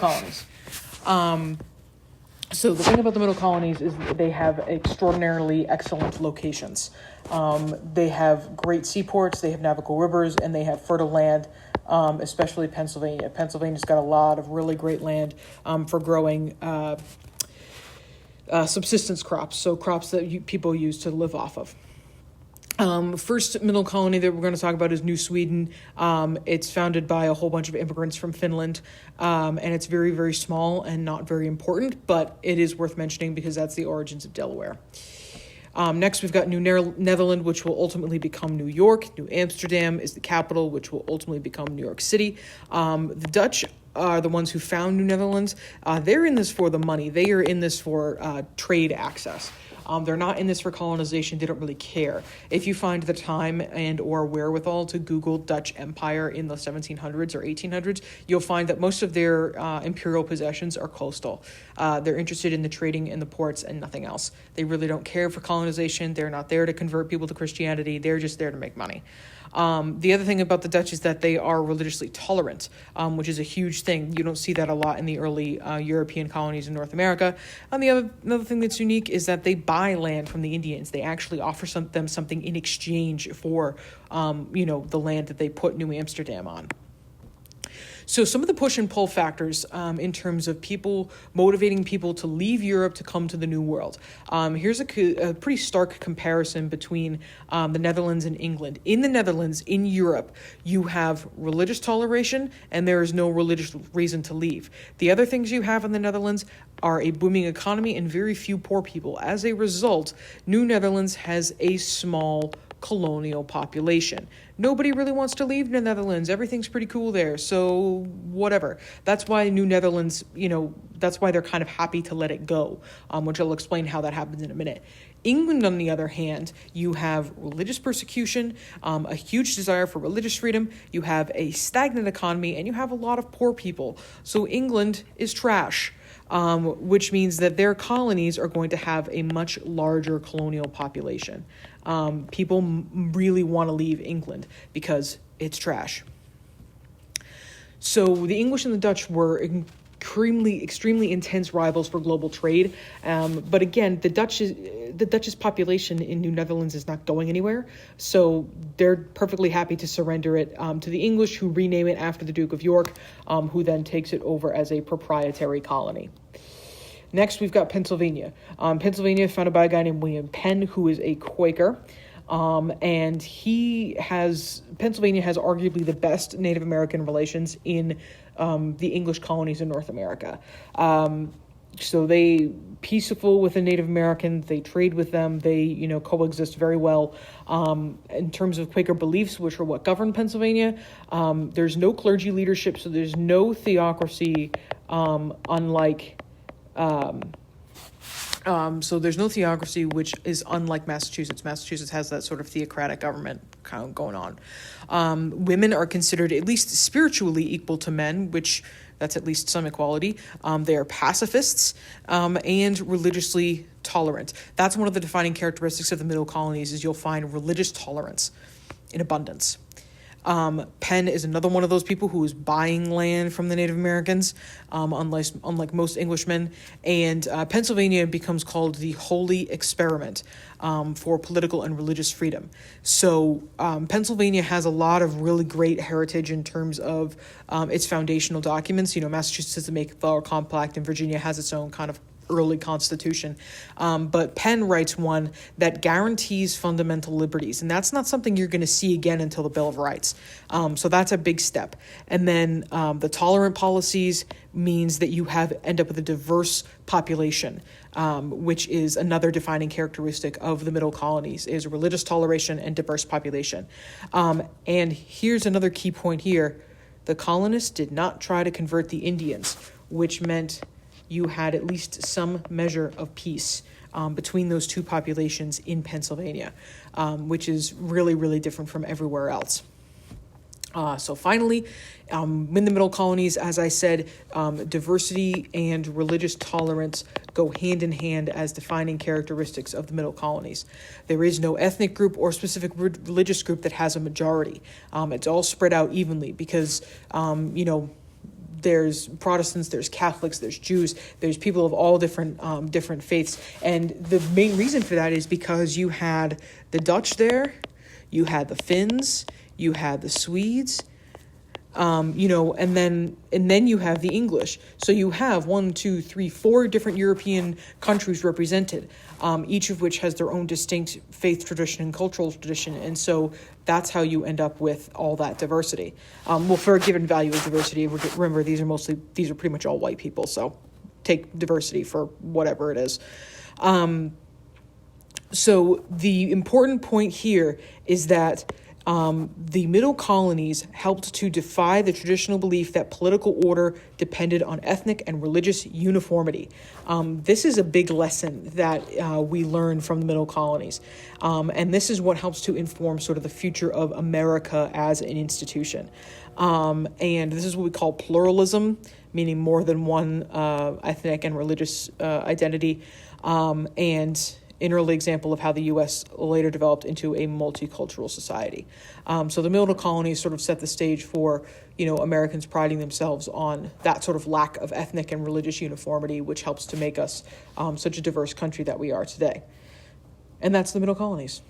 colonies. So the thing about the Middle Colonies is they have extraordinarily excellent locations. They have great seaports, they have navigable rivers, and they have fertile land, especially Pennsylvania. Pennsylvania's got a lot of really great land for growing subsistence crops, so crops that people use to live off of. First middle colony that we're going to talk about is New Sweden. It's founded by a whole bunch of immigrants from Finland, and it's very, very small and not very important, but it is worth mentioning because that's the origins of Delaware. Next, we've got New Netherland, which will ultimately become New York. New Amsterdam is the capital, which will ultimately become New York City. The Dutch are the ones who found New Netherlands. They're in this for the money. They are in this for trade access. They're not in this for colonization. They don't really care. If you find the time and or wherewithal to Google Dutch Empire in the 1700s or 1800s, you'll find that most of their imperial possessions are coastal. They're interested in the trading and the ports and nothing else. They really don't care for colonization. They're not there to convert people to Christianity. They're just there to make money. The other thing about the Dutch is that they are religiously tolerant, which is a huge thing. You don't see that a lot in the early European colonies in North America. And another thing that's unique is that they buy land from the Indians. They actually offer them something in exchange for, the land that they put New Amsterdam on. So some of the push and pull factors in terms of people motivating people to leave Europe to come to the New World. Here's a pretty stark comparison between the Netherlands and England. In the Netherlands, in Europe, you have religious toleration and there is no religious reason to leave. The other things you have in the Netherlands are a booming economy and very few poor people. As a result, New Netherlands has a small colonial population. Nobody really wants to leave the Netherlands. Everything's pretty cool there, so whatever. That's why New Netherlands, that's why they're kind of happy to let it go, which I'll explain how that happens in a minute. England, on the other hand, you have religious persecution, a huge desire for religious freedom, you have a stagnant economy, and you have a lot of poor people. So England is trash. Which means that their colonies are going to have a much larger colonial population. People really want to leave England because it's trash. So the English and the Dutch were extremely intense rivals for global trade. But again, the Dutch's population in New Netherlands is not going anywhere. So they're perfectly happy to surrender it to the English, who rename it after the Duke of York, who then takes it over as a proprietary colony. Next, we've got Pennsylvania. Pennsylvania is founded by a guy named William Penn, who is a Quaker. And Pennsylvania has arguably the best Native American relations in the English colonies in North America. So they peaceful with the Native Americans, they trade with them, they, coexist very well. In terms of Quaker beliefs, which are what govern Pennsylvania, there's no clergy leadership, so there's no theocracy, so there's no theocracy, which is unlike Massachusetts. Massachusetts has that sort of theocratic government kind of going on. Women are considered at least spiritually equal to men, which that's at least some equality. They are pacifists and religiously tolerant. That's one of the defining characteristics of the Middle Colonies is you'll find religious tolerance in abundance. Penn is another one of those people who is buying land from the Native Americans, unlike most Englishmen. And Pennsylvania becomes called the Holy Experiment for political and religious freedom. So Pennsylvania has a lot of really great heritage in terms of its foundational documents. Massachusetts has the Mayflower Compact, and Virginia has its own kind of early constitution. But Penn writes one that guarantees fundamental liberties. And that's not something you're going to see again until the Bill of Rights. So that's a big step. And then the tolerant policies means that you end up with a diverse population, which is another defining characteristic of the Middle Colonies, is religious toleration and diverse population. And here's another key point here. The colonists did not try to convert the Indians, which meant you had at least some measure of peace between those two populations in Pennsylvania, which is really, really different from everywhere else. So finally, in the Middle Colonies, as I said, diversity and religious tolerance go hand in hand as defining characteristics of the Middle Colonies. There is no ethnic group or specific religious group that has a majority. It's all spread out evenly because, there's Protestants, there's Catholics, there's Jews, there's people of all different faiths. And the main reason for that is because you had the Dutch there, you had the Finns, you had the Swedes, and then you have the English. So you have 4 different European countries represented, each of which has their own distinct faith tradition and cultural tradition. And so that's how you end up with all that diversity. For a given value of diversity, remember, these are pretty much all white people. So take diversity for whatever it is. So the important point here is that the Middle Colonies helped to defy the traditional belief that political order depended on ethnic and religious uniformity. This is a big lesson that we learn from the Middle Colonies. And this is what helps to inform sort of the future of America as an institution. And this is what we call pluralism, meaning more than one ethnic and religious identity. And an early example of how the U.S. later developed into a multicultural society. So the Middle Colonies sort of set the stage for, Americans priding themselves on that sort of lack of ethnic and religious uniformity, which helps to make us such a diverse country that we are today. And that's the Middle Colonies.